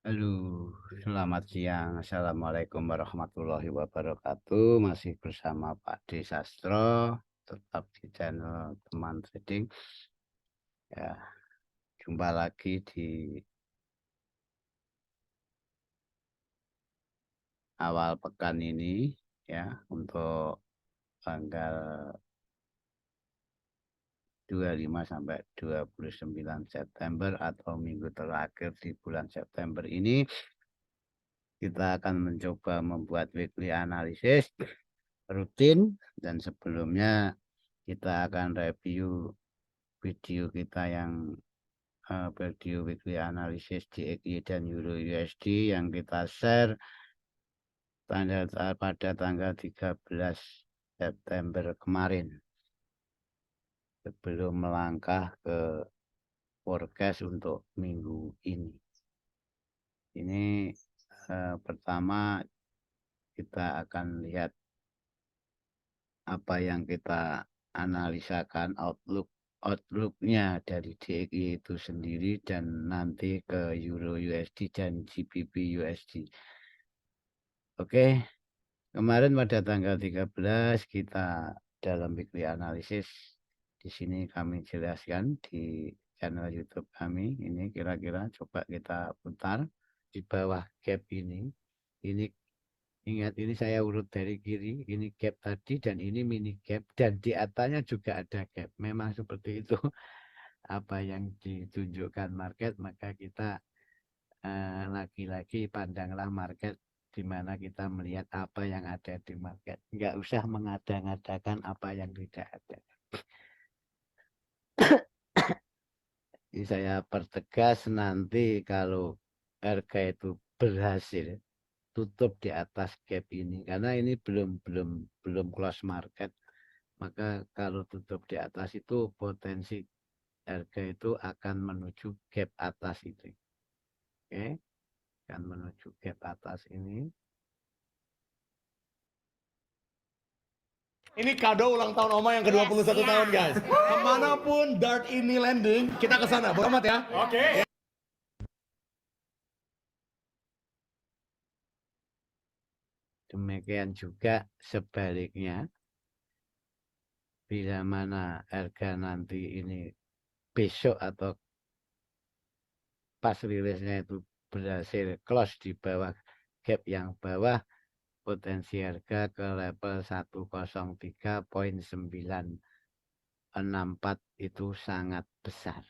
Halo, selamat siang. Assalamualaikum warahmatullahi wabarakatuh. Masih bersama Pak D Sastro, tetap di channel Teman Trading. Ya, jumpa lagi di awal pekan ini ya untuk tanggal 25 sampai 29 September atau minggu terakhir di bulan September ini kita akan mencoba membuat weekly analysis rutin, dan sebelumnya kita akan review video kita yang video weekly analysis DXY dan Euro USD yang kita share pada tanggal 13 September kemarin. Sebelum melangkah ke forecast untuk minggu ini. Ini pertama kita akan lihat apa yang kita analisakan outlooknya dari DXY itu sendiri, dan nanti ke Euro USD dan GBP USD. Oke, kemarin pada tanggal 13 kita dalam weekly analysis di sini kami jelaskan di channel YouTube kami. Ini kira-kira coba kita putar di bawah gap ini. Ini ingat, ini saya urut dari kiri, ini gap tadi dan ini mini gap, dan di atasnya juga ada gap. Memang seperti itu apa yang ditunjukkan market, maka kita lagi-lagi pandanglah market di mana kita melihat apa yang ada di market. Nggak usah mengada-ngadakan apa yang tidak ada. Jadi saya pertegas, nanti kalau harga itu berhasil tutup di atas gap ini, karena ini belum close market, maka kalau tutup di atas itu potensi harga itu akan menuju gap atas itu. Oke, akan menuju gap atas ini. Ini kado ulang tahun Oma yang ke-21 tahun, guys. Kemanapun Dart ini landing, kita ke sana. Bodo amat ya. Oke. Demikian juga sebaliknya, bila mana harga nanti ini besok atau pas rilisnya itu berhasil close di bawah gap yang bawah, potensi harga ke level 103.964 itu sangat besar.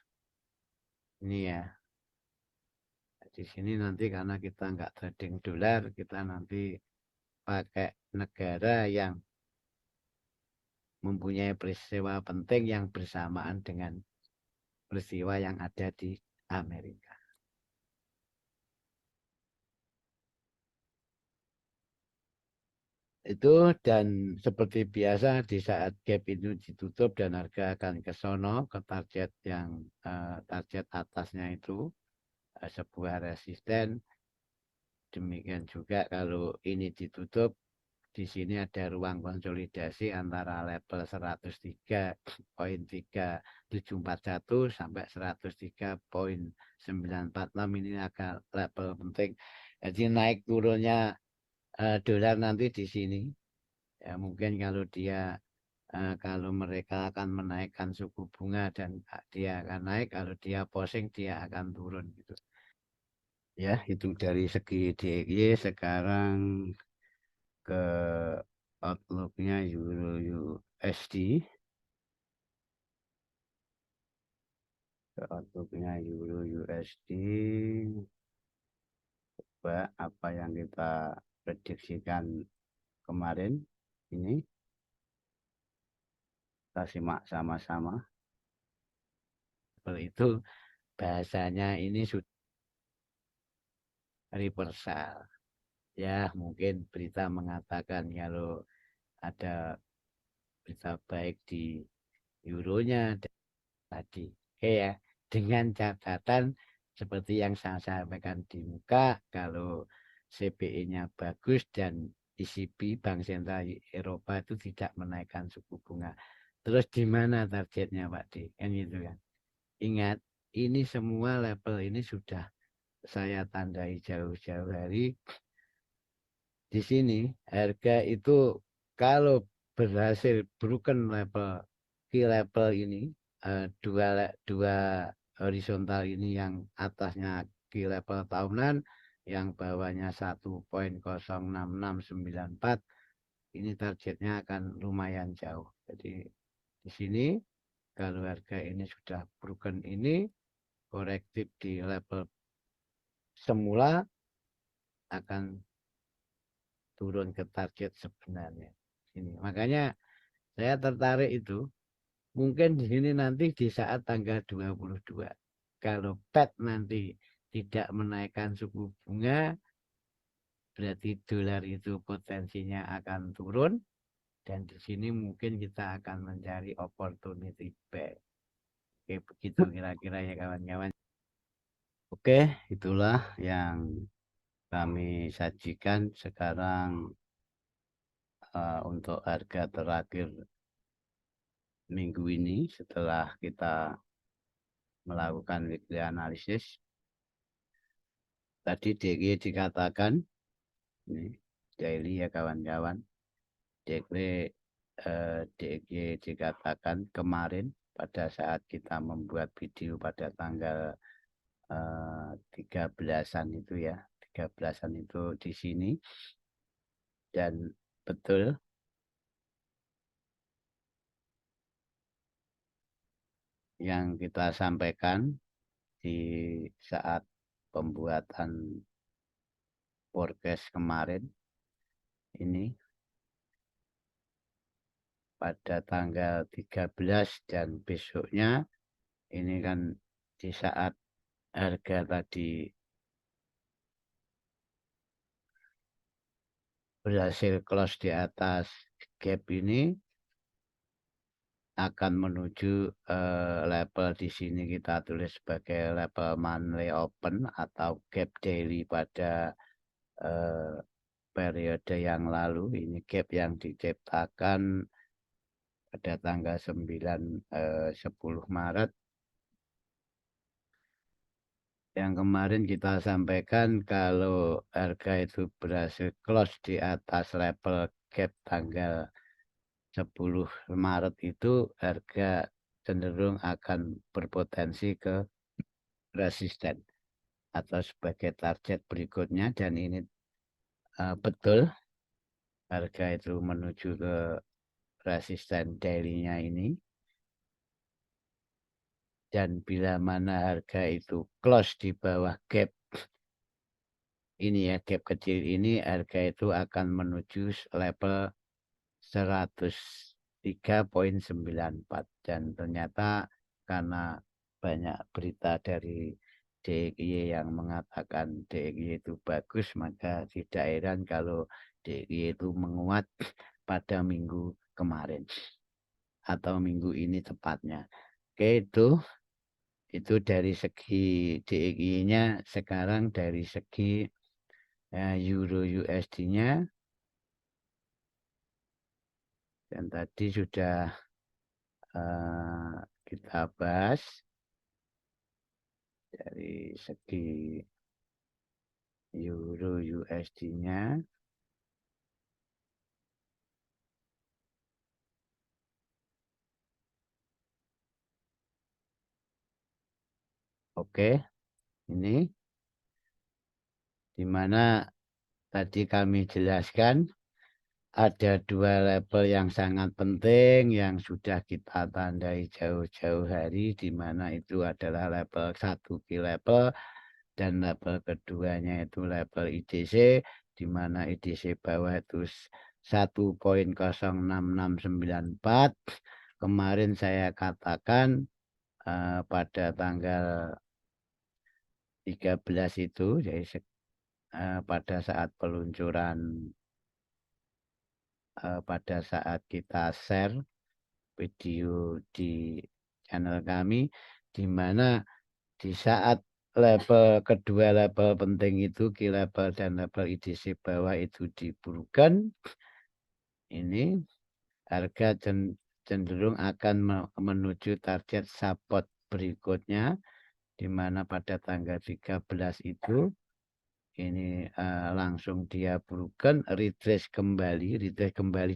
Ini ya. Di sini nanti karena kita nggak trading dolar, kita nanti pakai negara yang mempunyai peristiwa penting yang bersamaan dengan peristiwa yang ada di Amerika. Itu, dan seperti biasa di saat gap itu ditutup dan harga akan ke sono ke target yang target atasnya itu sebuah resisten. Demikian juga kalau ini ditutup, di sini ada ruang konsolidasi antara level 103.374 sampai 103.946. Ini agak level penting. Jadi naik turunnya dolar nanti di sini. Ya, mungkin kalau dia kalau mereka akan menaikkan suku bunga dan dia akan naik, kalau dia posing dia akan turun gitu. Ya, itu dari segi DXY. Sekarang ke outlooknya Euro USD. Ke outlooknya Euro USD. Coba apa yang kita prediksikan kemarin ini kita simak sama-sama. Seperti itu bahasanya, ini sudah reversal. Ya, mungkin berita mengatakan kalau ada berita baik di euronya tadi. Oke ya, dengan catatan seperti yang saya sampaikan di muka, kalau CPI-nya bagus dan ECB, Bank Sentral Eropa itu tidak menaikkan suku bunga. Terus di mana targetnya Pak D? Kan gitu kan. Ingat, ini semua level ini sudah saya tandai jauh-jauh hari. Di sini harga itu kalau berhasil broken level key level ini, dua horizontal ini, yang atasnya key level tahunan, yang bawahnya 1.06694, ini targetnya akan lumayan jauh. Jadi di sini kalau harga ini sudah broken ini, korektif di level semula, akan turun ke target sebenarnya. Ini makanya saya tertarik itu. Mungkin di sini nanti di saat tanggal 22, kalau Fed nanti tidak menaikkan suku bunga, berarti dolar itu potensinya akan turun, dan di sini mungkin kita akan mencari opportunity buy. Oke, begitu kira-kira ya kawan-kawan. Oke, itulah yang kami sajikan sekarang untuk harga terakhir minggu ini setelah kita melakukan weekly analysis. Tadi DG dikatakan, ini daily ya kawan-kawan, DG dikatakan kemarin pada saat kita membuat video pada tanggal 13-an itu ya, 13-an itu di sini, dan betul yang kita sampaikan di saat pembuatan forecast kemarin ini pada tanggal 13 dan besoknya ini kan di saat harga tadi berhasil close di atas gap ini, akan menuju level di sini kita tulis sebagai level monthly open atau gap daily pada periode yang lalu. Ini gap yang diciptakan pada tanggal 10 Maret yang kemarin kita sampaikan. Kalau harga itu berhasil close di atas level gap tanggal 10 Maret itu, harga cenderung akan berpotensi ke resisten atau sebagai target berikutnya, dan ini betul harga itu menuju ke resisten daily-nya ini. Dan bila mana harga itu close di bawah gap ini ya, gap kecil ini, harga itu akan menuju level 103.94. Dan ternyata karena banyak berita dari DXY yang mengatakan DXY itu bagus, maka tidak heran kalau DXY itu menguat pada minggu kemarin atau minggu ini tepatnya. Oke, itu dari segi DXY-nya. Sekarang dari segi Euro USD-nya, dan tadi sudah kita bahas dari segi Euro USD-nya. Oke, ini dimana tadi kami jelaskan ada dua level yang sangat penting yang sudah kita tandai jauh-jauh hari, di mana itu adalah level 1 key level, dan level keduanya itu level IDC, di mana IDC bawah itu 1.06694. Kemarin saya katakan pada tanggal 13 itu, jadi pada saat peluncuran, pada saat kita share video di channel kami, di mana di saat level kedua, level penting itu key level dan level IDC bawah itu diburukan, ini harga cenderung akan menuju target support berikutnya di mana pada tanggal 13 itu ini langsung dia broken, retrace kembali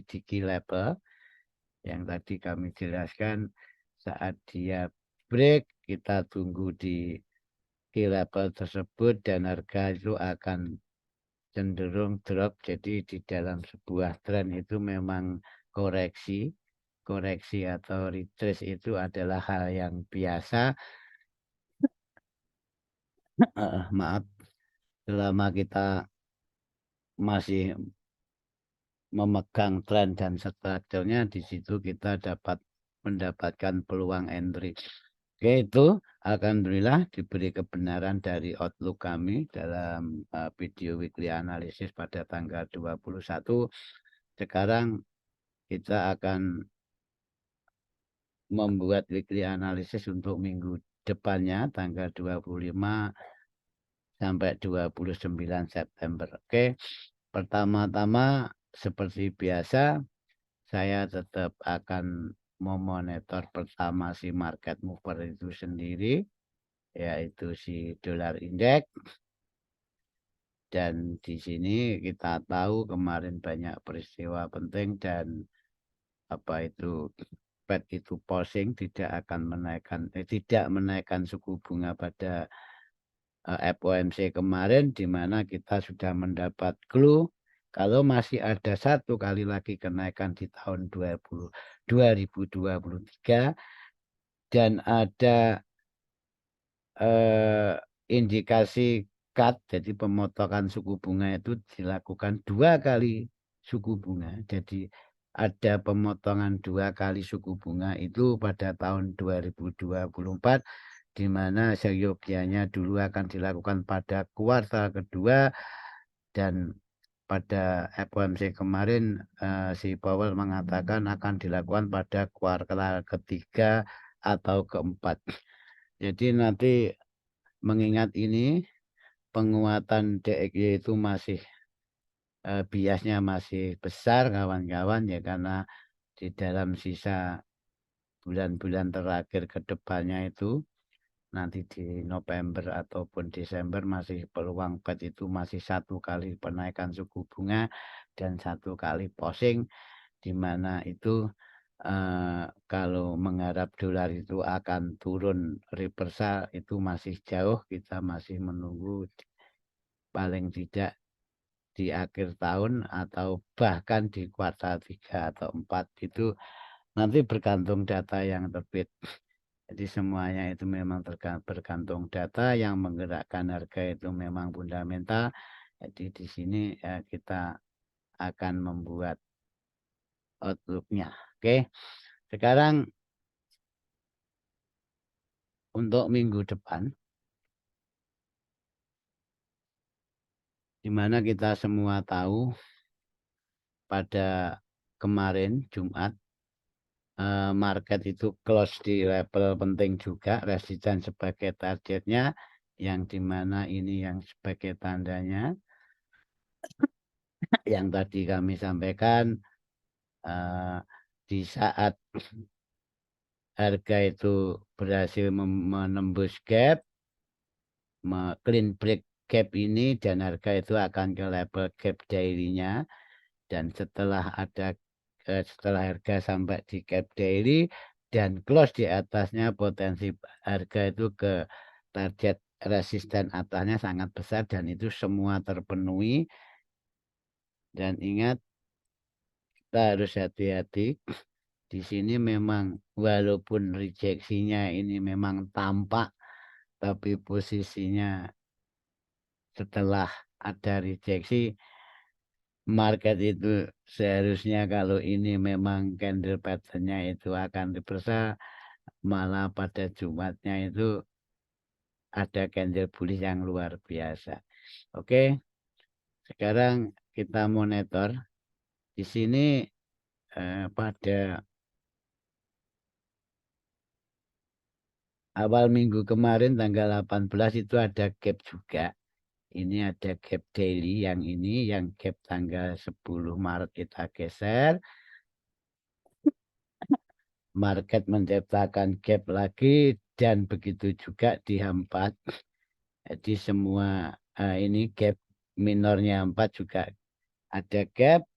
di key level yang tadi kami jelaskan. Saat dia break, kita tunggu di key level tersebut dan harga itu akan cenderung drop. Jadi di dalam sebuah tren itu memang koreksi atau retrace itu adalah hal yang biasa. Maaf, selama kita masih memegang tren dan strukturnya, di situ kita dapat mendapatkan peluang entry. Oke, itu alhamdulillah diberi kebenaran dari outlook kami dalam video weekly analysis pada tanggal 21. Sekarang kita akan membuat weekly analysis untuk minggu depannya tanggal 25 sampai 29 September. Oke. Pertama-tama seperti biasa saya tetap akan memonitor pertama si market mover itu sendiri, yaitu si dolar indeks. Dan di sini kita tahu kemarin banyak peristiwa penting dan Fed itu pausing, tidak menaikkan suku bunga pada FOMC kemarin, di mana kita sudah mendapat clue kalau masih ada satu kali lagi kenaikan di tahun 2023 dan ada indikasi cut, jadi pemotongan suku bunga itu dilakukan 2 kali suku bunga. Jadi ada pemotongan 2 kali suku bunga itu pada tahun 2024, di mana seyogianya dulu akan dilakukan pada kuartal kedua, dan pada FOMC kemarin si Powell mengatakan akan dilakukan pada kuartal ketiga atau keempat. Jadi nanti mengingat ini penguatan DXY itu masih biasnya masih besar kawan-kawan, ya, karena di dalam sisa bulan-bulan terakhir ke depannya itu nanti di November ataupun Desember masih peluang Fed itu masih 1 kali penaikan suku bunga dan 1 kali pausing, di mana itu kalau mengharap dolar itu akan turun reversal itu masih jauh. Kita masih menunggu paling tidak di akhir tahun atau bahkan di kuartal 3 atau 4, itu nanti bergantung data yang terbit. Jadi semuanya itu memang bergantung data yang menggerakkan harga itu memang fundamental. Jadi di sini kita akan membuat outlook-nya. Oke. Sekarang untuk minggu depan, di mana kita semua tahu pada kemarin Jumat market itu close di level penting juga, resisten sebagai targetnya, yang dimana ini yang sebagai tandanya yang tadi kami sampaikan, di saat harga itu berhasil menembus gap, clean break gap ini, dan harga itu akan ke level gap daily-nya, dan setelah harga sampai di gap daily dan close di atasnya, potensi harga itu ke target resisten atasnya sangat besar, dan itu semua terpenuhi. Dan ingat, kita harus hati-hati. Di sini memang walaupun rejeksinya ini memang tampak, tapi posisinya setelah ada rejeksi, market itu seharusnya kalau ini memang candle pattern-nya itu akan reversal, malah pada Jumatnya itu ada candle bullish yang luar biasa. Oke, sekarang kita monitor di sini pada awal minggu kemarin tanggal 18 itu ada gap juga. Ini ada gap daily, yang ini yang gap tanggal 10 Maret kita geser. Market menciptakan gap lagi dan begitu juga di H4. Jadi semua ini gap minornya 4 juga ada gap,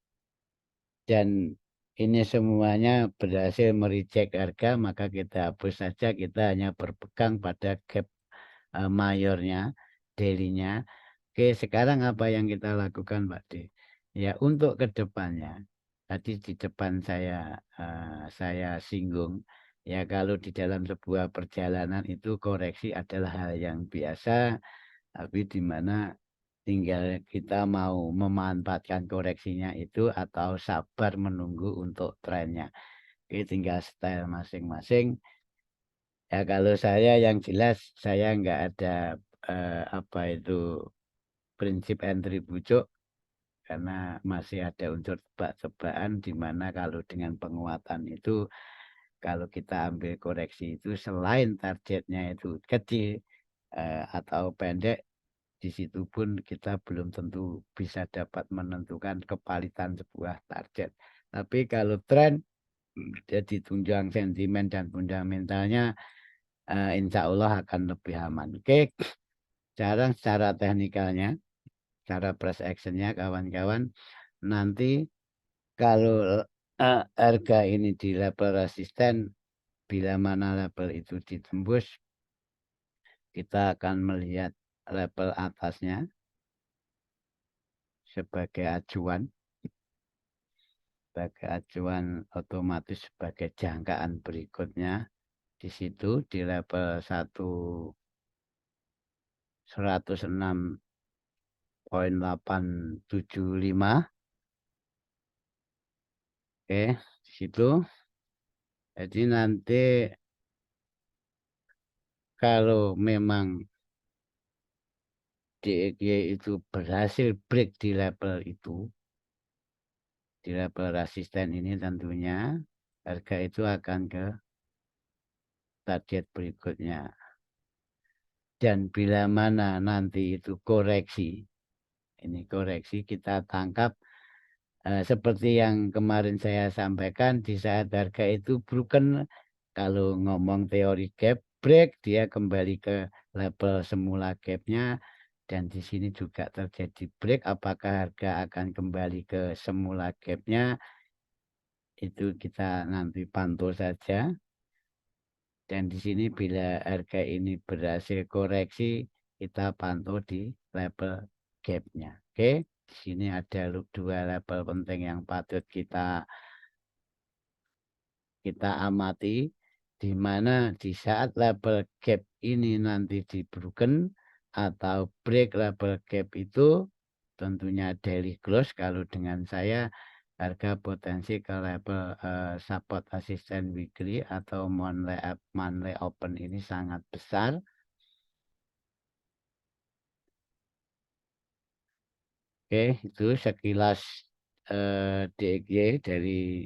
dan ini semuanya berhasil mereject harga, maka kita hapus saja, kita hanya berpegang pada gap mayornya, daily-nya. Oke, sekarang apa yang kita lakukan, Pak D? Ya, untuk kedepannya, tadi di depan saya singgung, ya kalau di dalam sebuah perjalanan itu koreksi adalah hal yang biasa, tapi di mana tinggal kita mau memanfaatkan koreksinya itu atau sabar menunggu untuk trennya. Oke, tinggal style masing-masing. Ya kalau saya yang jelas saya nggak ada apa itu prinsip entry pucuk, karena masih ada unsur tebak-tebakan di mana kalau dengan penguatan itu kalau kita ambil koreksi itu selain targetnya itu kecil atau pendek, di situ pun kita belum tentu bisa dapat menentukan kepalitan sebuah target. Tapi kalau tren jadi tunjang sentimen dan fundamentalnya, insya Allah akan lebih aman. Oke, sekarang secara teknikalnya, cara price actionnya kawan-kawan, nanti kalau harga ini di level resisten, bila mana level itu ditembus, kita akan melihat level atasnya sebagai acuan, otomatis sebagai jangkaan berikutnya. Di situ di level 106,875. Oke, di situ. Jadi nanti kalau memang DXY itu berhasil break di level itu, di level resisten ini tentunya harga itu akan ke target berikutnya. Dan bila mana nanti itu koreksi, ini koreksi kita tangkap seperti yang kemarin saya sampaikan, di saat harga itu broken, kalau ngomong teori gap break, dia kembali ke level semula gapnya, dan di sini juga terjadi break. Apakah harga akan kembali ke semula gapnya, itu kita nanti pantau saja. Dan di sini bila harga ini berhasil koreksi, kita pantau di level gapnya. Oke, di sini ada dua level penting yang patut kita amati, di mana di saat level gap ini nanti di broken atau break level gap itu, tentunya daily close kalau dengan saya harga potensi ke level support resistance weekly atau monthly open ini sangat besar. Oke, itu sekilas DXY dari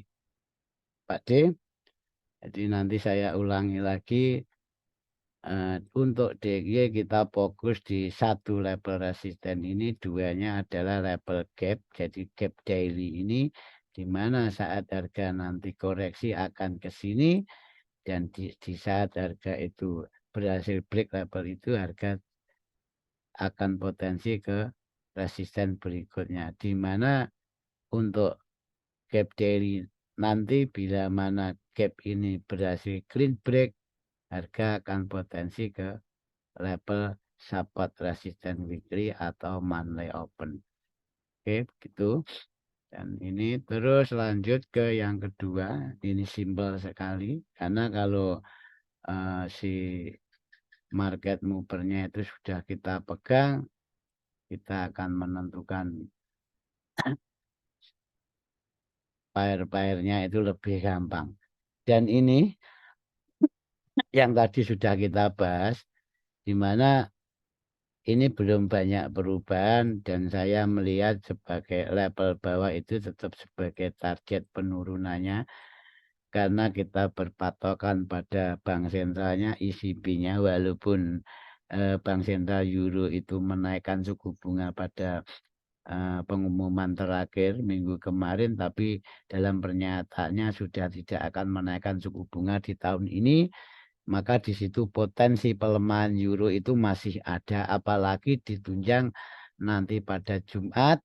Pak D. Jadi nanti saya ulangi lagi, untuk DXY kita fokus di satu level resisten ini, duanya adalah level gap. Jadi gap daily ini di mana saat harga nanti koreksi akan ke sini, dan di saat harga itu berhasil break level itu, harga akan potensi ke resisten berikutnya, di mana untuk gap daily nanti bila mana gap ini berhasil clean break, harga akan potensi ke level support resistance weekly atau monthly open. Oke, begitu. Dan ini terus lanjut ke yang kedua, ini simpel sekali, karena kalau si market movernya itu sudah kita pegang, kita akan menentukan pair-pairnya itu lebih gampang. Dan ini yang tadi sudah kita bahas, di mana ini belum banyak perubahan, dan saya melihat sebagai level bawah itu tetap sebagai target penurunannya, karena kita berpatokan pada bank sentralnya, ECB-nya, walaupun bank sentral euro itu menaikkan suku bunga pada pengumuman terakhir minggu kemarin, tapi dalam pernyataannya sudah tidak akan menaikkan suku bunga di tahun ini. maka di situ potensi pelemahan euro itu masih ada, apalagi ditunjang nanti pada Jumat,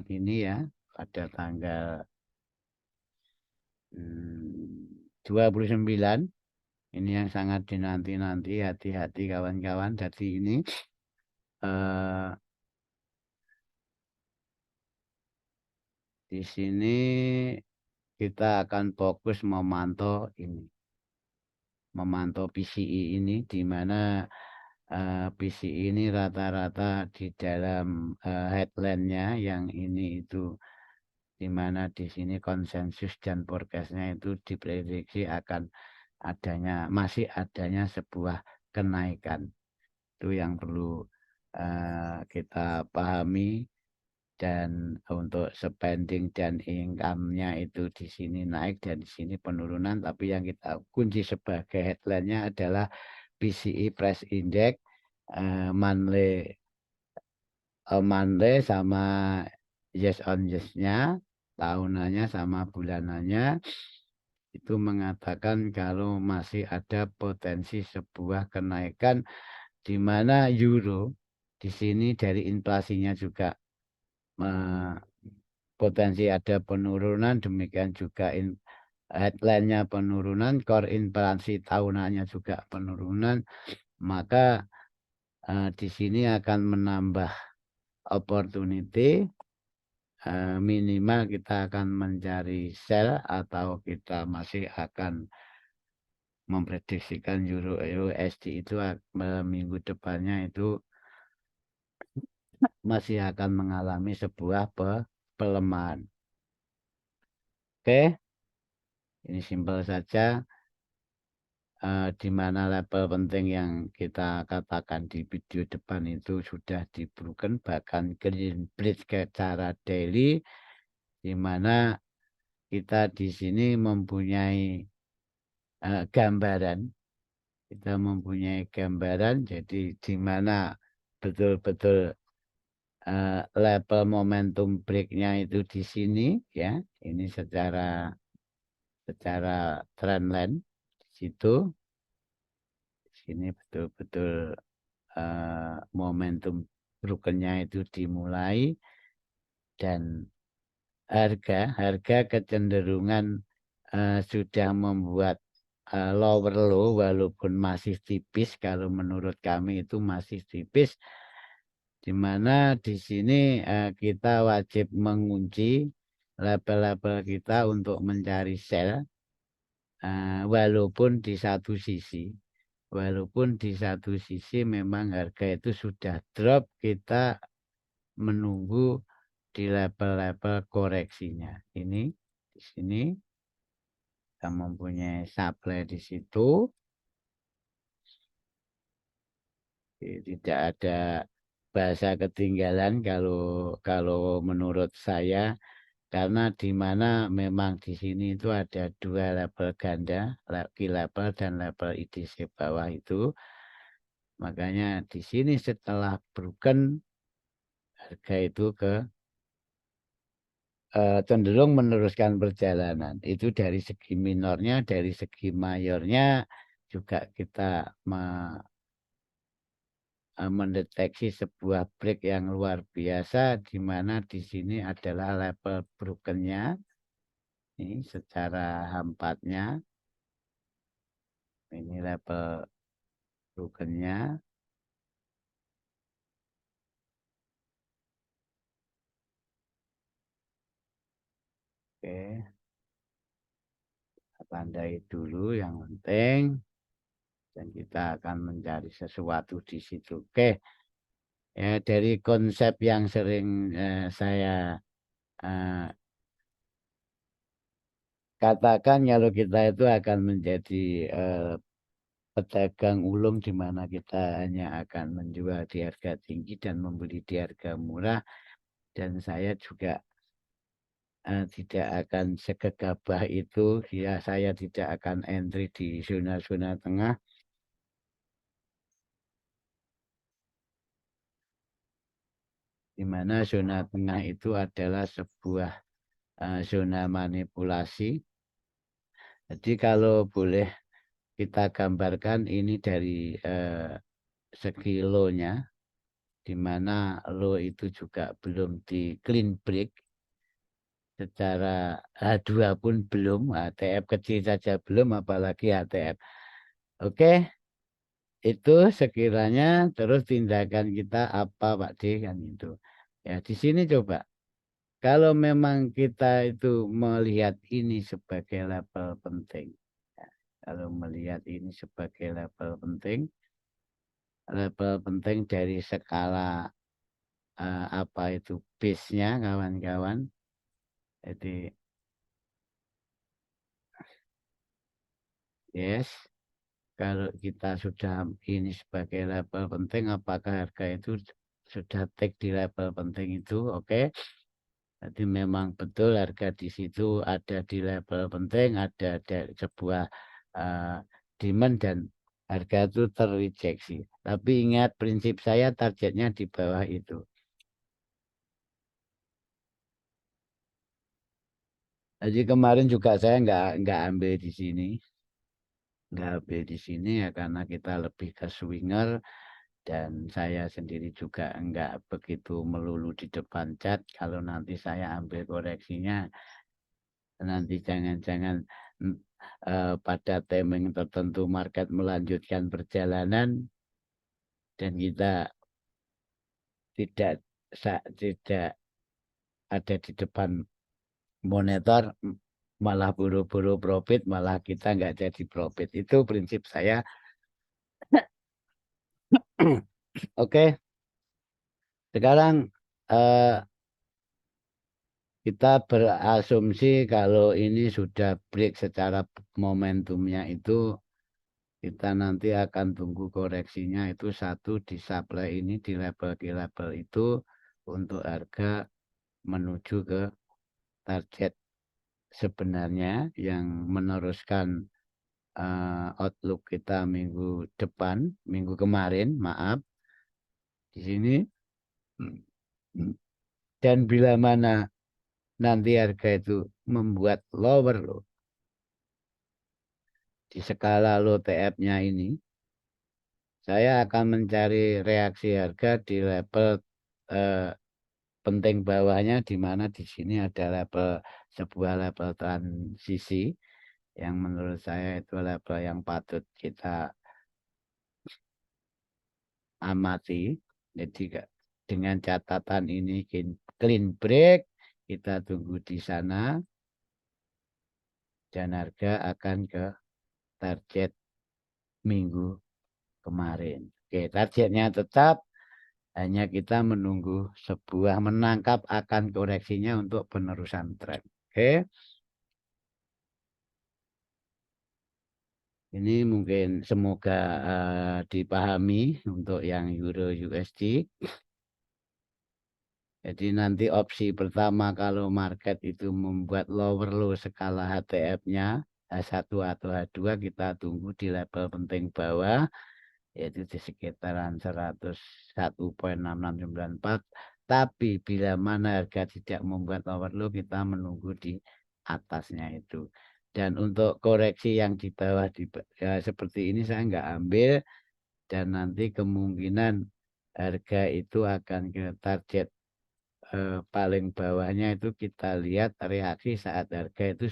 ini ya, pada tanggal 29, ini yang sangat dinanti-nanti, hati-hati kawan-kawan. Jadi ini di sini kita akan fokus memantau PCI ini, di mana PCI ini rata-rata di dalam headline-nya yang ini itu, di mana di sini konsensus dan forecast-nya itu diprediksi akan masih adanya sebuah kenaikan. Itu yang perlu kita pahami. Dan untuk spending dan income-nya itu di sini naik dan di sini penurunan, tapi yang kita kunci sebagai headline-nya adalah PCI Price Index monthly sama yes on yes-nya, tahunannya sama bulanannya, itu mengatakan kalau masih ada potensi sebuah kenaikan, di mana euro di sini dari inflasinya juga potensi ada penurunan, demikian juga headline-nya penurunan, core inflasi tahunannya juga penurunan, maka di sini akan menambah opportunity. Minimal kita akan mencari sell atau kita masih akan memprediksikan euro USD itu minggu depannya itu masih akan mengalami sebuah pelemahan. Oke, ini simpel saja. Di mana level penting yang kita katakan di video depan itu sudah dibroken, bahkan green bridge ke cara daily, di mana kita di sini mempunyai gambaran. Kita mempunyai gambaran, jadi di mana betul-betul level momentum break-nya itu di sini ya. Ini secara trendline di situ. Di sini betul-betul momentum broken-nya itu dimulai, dan harga kecenderungan sudah membuat lower low walaupun masih tipis. Kalau menurut kami itu masih tipis, di mana di sini kita wajib mengunci level-level kita untuk mencari sell, walaupun di satu sisi memang harga itu sudah drop, kita menunggu di level-level koreksinya. Ini di sini kita mempunyai supply di situ. Tidak ada bahasa ketinggalan kalau menurut saya, karena di mana memang di sini itu ada dua level ganda, key level dan level IDC bawah itu. Makanya di sini setelah broken, harga itu cenderung meneruskan perjalanan. Itu dari segi minornya, dari segi mayornya juga kita mendeteksi sebuah break yang luar biasa, di mana di sini adalah level broken-nya. Ini secara hampatnya, ini level broken-nya. Oke, kita tandai dulu yang penting, dan kita akan mencari sesuatu di situ. Oke, ya, dari konsep yang sering saya katakan, kalau kita itu akan menjadi pedagang ulung, di mana kita hanya akan menjual di harga tinggi dan membeli di harga murah, dan saya juga tidak akan segegabah itu. Ya, saya tidak akan entry di zona-zona tengah, di mana zona tengah itu adalah sebuah zona manipulasi. Jadi kalau boleh kita gambarkan ini dari segi low-nya, di mana low itu juga belum di clean break, secara H2 pun belum, HTF kecil saja belum, apalagi HTF. Oke, itu sekiranya terus tindakan kita apa Pak D kan itu. Ya di sini coba, kalau memang kita itu melihat ini sebagai level penting, ya, kalau melihat ini sebagai level penting dari skala apa itu base-nya kawan-kawan. Jadi yes, kalau kita sudah ini sebagai level penting, apakah harga itu sudah take di level penting itu, oke. Jadi memang betul harga di situ ada di level penting, ada sebuah demand dan harga itu terrejeksi. Tapi ingat prinsip saya targetnya di bawah itu. Jadi kemarin juga saya nggak ambil di sini, ya karena kita lebih ke swinger dan saya sendiri juga nggak begitu melulu di depan cat. Kalau nanti saya ambil koreksinya, nanti jangan-jangan pada timing tertentu market melanjutkan perjalanan dan kita tidak ada di depan monitor, malah buru-buru profit, malah kita nggak jadi profit. Itu prinsip saya. Oke, sekarang kita berasumsi kalau ini sudah break secara momentumnya itu, kita nanti akan tunggu koreksinya itu satu di supply ini di level itu untuk harga menuju ke target sebenarnya yang meneruskan outlook kita minggu kemarin, maaf, di sini. Dan bila mana nanti harga itu membuat lower low di skala low TF-nya ini, saya akan mencari reaksi harga di level penting bawahnya, di mana di sini ada sebuah level transisi yang menurut saya itu level yang patut kita amati. Jadi dengan catatan ini clean break, kita tunggu di sana dan harga akan ke target minggu kemarin. Oke, targetnya tetap, hanya kita menunggu sebuah menangkap akan koreksinya untuk penerusan tren. Oke. Ini mungkin semoga dipahami untuk yang Euro USD. Jadi nanti opsi pertama kalau market itu membuat lower low skala HTF-nya H1 atau H2, kita tunggu di level penting bawah, yaitu di sekitaran 101.6694. Tapi bila mana harga tidak membuat lower low, kita menunggu di atasnya itu. Dan untuk koreksi yang di bawah ya, seperti ini saya nggak ambil, dan nanti kemungkinan harga itu akan ke target paling bawahnya itu kita lihat reaksi saat harga itu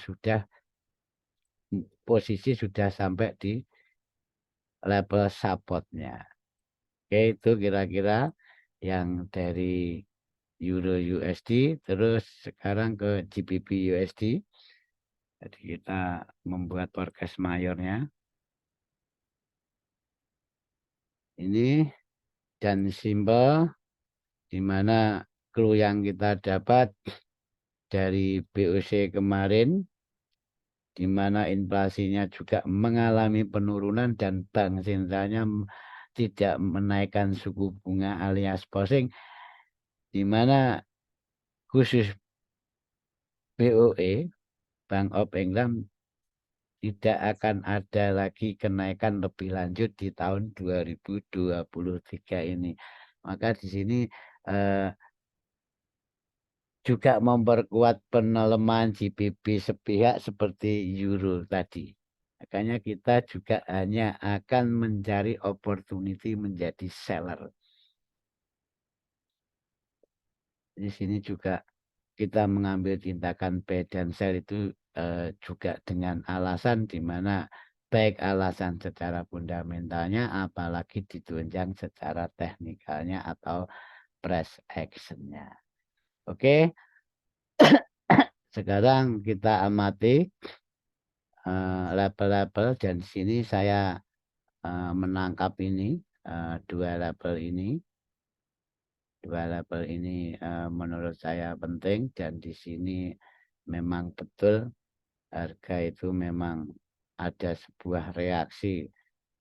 posisi sudah sampai di level supportnya. Oke, itu kira-kira yang dari Euro USD. Terus sekarang ke GBP USD. Jadi kita membuat forecast mayornya. Ini dan simbol di mana clue yang kita dapat dari BOC kemarin, di mana inflasinya juga mengalami penurunan dan bank sentralnya tidak menaikkan suku bunga alias pausing, di mana khusus BOE, Bank of England, tidak akan ada lagi kenaikan lebih lanjut di tahun 2023 ini. Maka di sini juga memperkuat penelemahan GBP sepihak seperti euro tadi. Makanya kita juga hanya akan mencari opportunity menjadi seller. Di sini juga kita mengambil tindakan buy dan sell itu juga dengan alasan di mana baik alasan secara fundamentalnya apalagi ditunjang secara teknikalnya atau price actionnya. Oke, sekarang kita amati level-level dan di sini saya menangkap ini dua level ini menurut saya penting dan di sini memang betul harga itu memang ada sebuah reaksi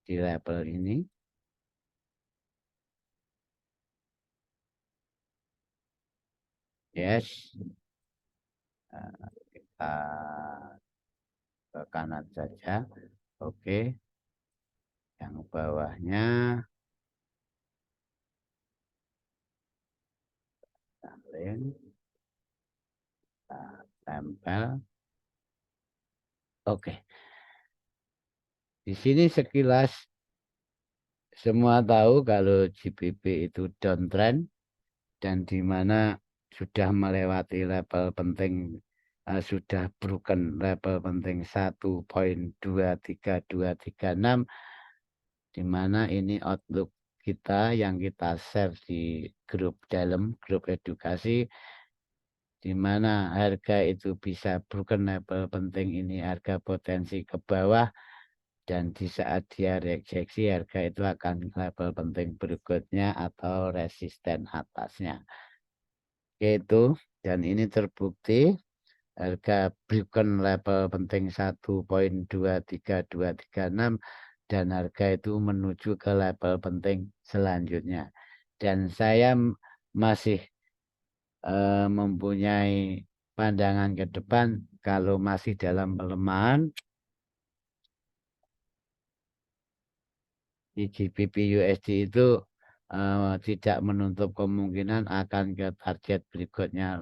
di level ini. Yes, kita ke kanan saja. Oke, yang bawahnya salin, kita tempel. Oke, di sini sekilas semua tahu kalau GBP itu downtrend dan di mana sudah melewati level penting, sudah broken level penting 1.23236, di mana ini outlook kita yang kita share di grup dalam grup edukasi, di mana harga itu bisa broken level penting ini, harga potensi ke bawah. Dan di saat dia rejeksi, harga itu akan level penting berikutnya atau resisten atasnya. Yaitu, dan ini terbukti harga broken level penting 1.23236 dan harga itu menuju ke level penting selanjutnya. Dan saya masih mempunyai pandangan ke depan kalau masih dalam pelemahan di GBP USD itu tidak menutup kemungkinan akan ke target berikutnya,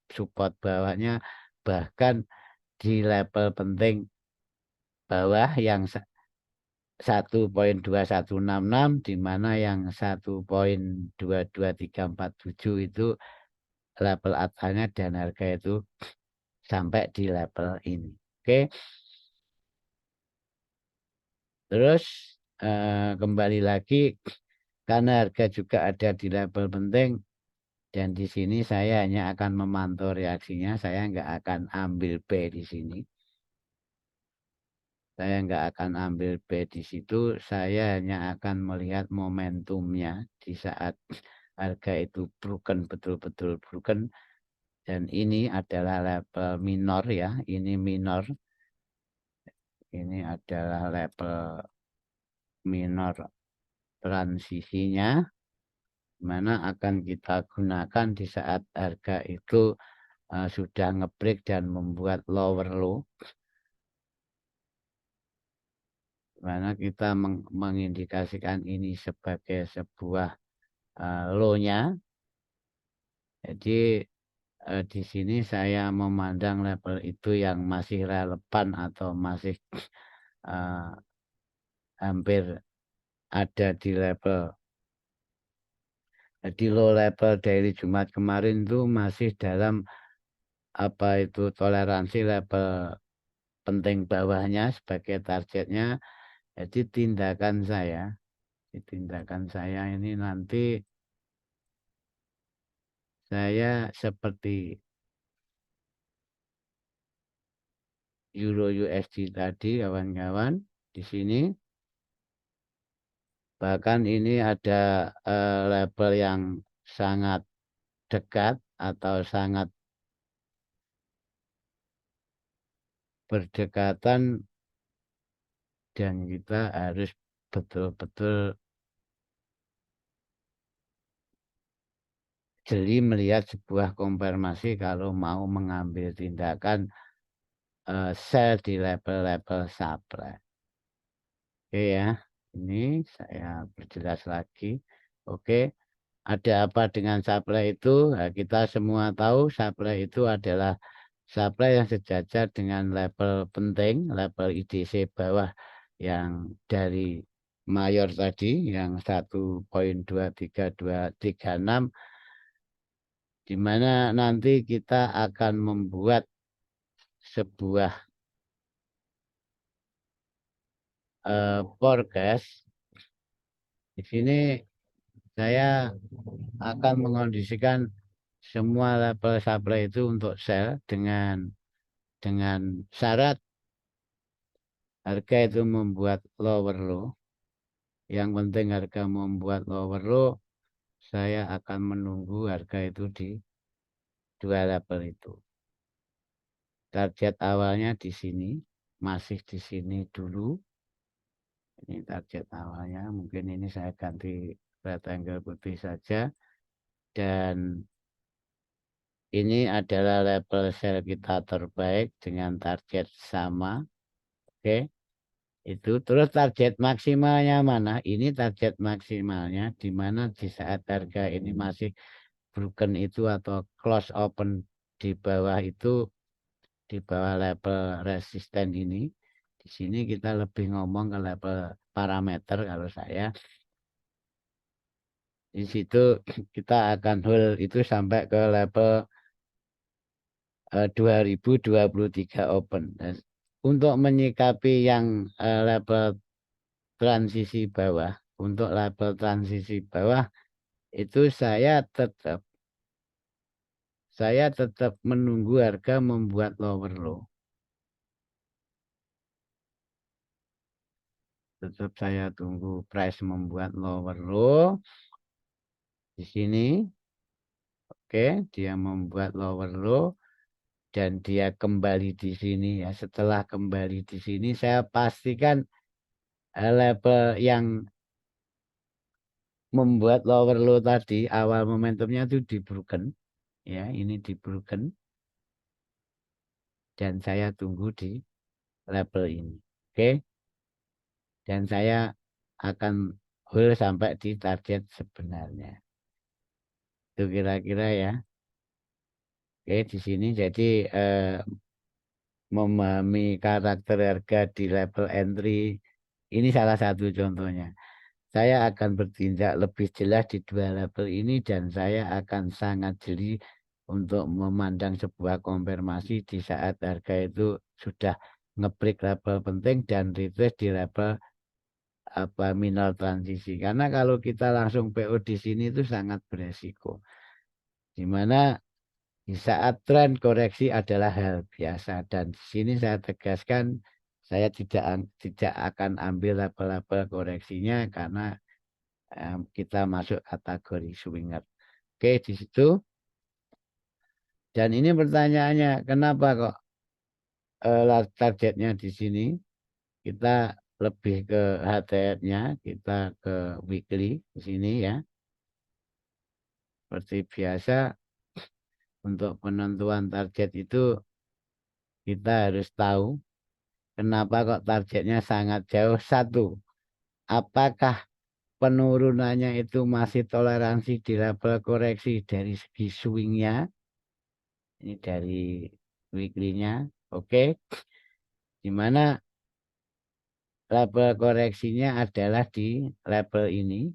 support bawahnya bahkan di level penting bawah yang 1.2166 di mana yang 1.22347 itu level atasnya dan harga itu sampai di level ini. Oke. Terus kembali lagi karena harga juga ada di level penting dan di sini saya hanya akan memantau reaksinya, saya nggak akan ambil B di sini. Saya nggak akan ambil B di situ, saya hanya akan melihat momentumnya di saat harga itu broken, betul-betul broken. Dan ini adalah level minor ya, ini minor. Ini adalah level minor transisinya, mana akan kita gunakan di saat harga itu sudah ngebreak dan membuat lower low. Mana kita mengindikasikan ini sebagai sebuah low-nya. Jadi di sini saya memandang level itu yang masih relevan atau masih hampir ada di level. Di low level dari Jumat kemarin itu masih dalam apa itu toleransi level penting bawahnya sebagai targetnya. Jadi tindakan saya ini nanti saya seperti Euro USD tadi kawan-kawan di sini. Bahkan ini ada level yang sangat dekat atau sangat berdekatan dan kita harus betul-betul jeli melihat sebuah konfirmasi kalau mau mengambil tindakan sell di level-level supply. Oke ya, ini saya perjelas lagi. Oke, ada apa dengan supply itu? Nah, kita semua tahu supply itu adalah supply yang sejajar dengan level penting, level IDC bawah yang dari mayor tadi yang 1.23236, di mana nanti kita akan membuat sebuah forecast. Di sini saya akan mengondisikan semua level supply itu untuk sell dengan syarat harga itu membuat lower low. Yang penting harga membuat lower low, saya akan menunggu harga itu di dua level itu. Target awalnya di sini, masih di sini dulu. Ini target awalnya, mungkin ini saya ganti rectangle putih saja. Dan ini adalah level sell kita terbaik dengan target sama. Oke. Itu terus target maksimalnya mana? Ini target maksimalnya di mana di saat harga ini masih broken itu atau close open di bawah itu, di bawah level resisten ini. Di sini kita lebih ngomong ke level parameter kalau saya. Di situ kita akan hold itu sampai ke level 2023 open. Dan untuk menyikapi yang level transisi bawah, untuk level transisi bawah itu saya tetap menunggu harga membuat lower low. Tetap saya tunggu price membuat lower low di sini. Oke, dia membuat lower low dan dia kembali di sini ya. Setelah kembali di sini saya pastikan level yang membuat lower low tadi awal momentumnya itu di broken ya, ini di broken dan saya tunggu di level ini. Oke. Dan saya akan hold sampai di target sebenarnya. Itu kira-kira ya. Oke, di sini jadi memahami karakter harga di level entry ini salah satu contohnya. Saya akan bertindak lebih jelas di dua level ini dan saya akan sangat jeli untuk memandang sebuah konfirmasi di saat harga itu sudah ngebreak level penting dan retrace di level minor transisi. Karena kalau kita langsung PO di sini itu sangat beresiko. Di mana di saat tren koreksi adalah hal biasa dan di sini saya tegaskan saya tidak akan ambil level-level koreksinya karena kita masuk kategori swinger. Oke, di situ. Dan ini pertanyaannya, kenapa kok targetnya di sini? Kita lebih ke HTF-nya, kita ke weekly di sini ya. Seperti biasa, untuk penentuan target itu kita harus tahu kenapa kok targetnya sangat jauh. Satu, apakah penurunannya itu masih toleransi di level koreksi dari segi swingnya? Ini dari weekly-nya. Oke. Di mana level koreksinya adalah di level ini.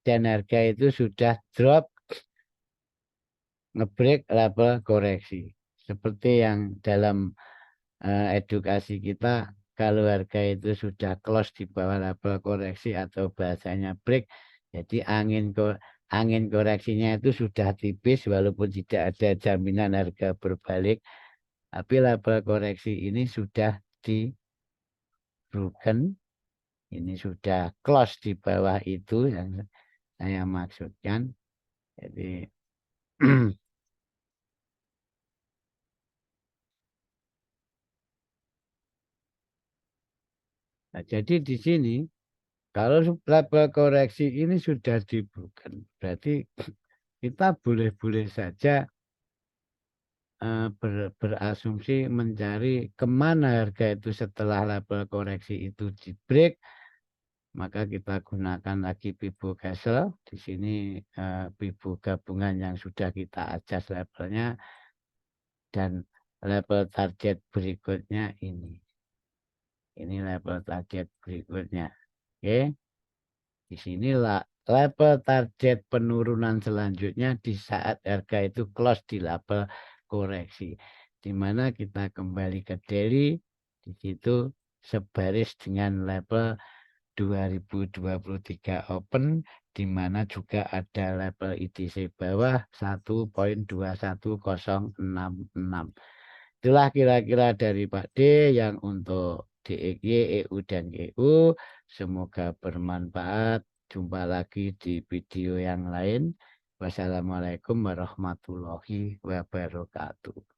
Dan harga itu sudah drop ngebreak level koreksi. Seperti yang dalam edukasi kita, kalau harga itu sudah close di bawah level koreksi atau bahasanya break, jadi angin koreksinya itu sudah tipis walaupun tidak ada jaminan harga berbalik, tapi level koreksi ini sudah di broken, ini sudah close di bawah itu yang saya maksudkan. Jadi nah, jadi di sini kalau level koreksi ini sudah dibuka, berarti kita boleh-boleh saja berasumsi mencari kemana harga itu setelah level koreksi itu di break, maka kita gunakan lagi Pibo Castle. Di sini Pibo gabungan yang sudah kita adjust levelnya, dan level target berikutnya ini. Ini level target berikutnya. Oke. Di sinilah level target penurunan selanjutnya di saat harga itu close di level koreksi. Di mana kita kembali ke daily, di situ sebaris dengan level 2023 open, di mana juga ada level ITC bawah 1.21066. Itulah kira-kira dari Pak D yang untuk DXY, EU, dan GU. Semoga bermanfaat. Jumpa lagi di video yang lain. Wassalamualaikum warahmatullahi wabarakatuh.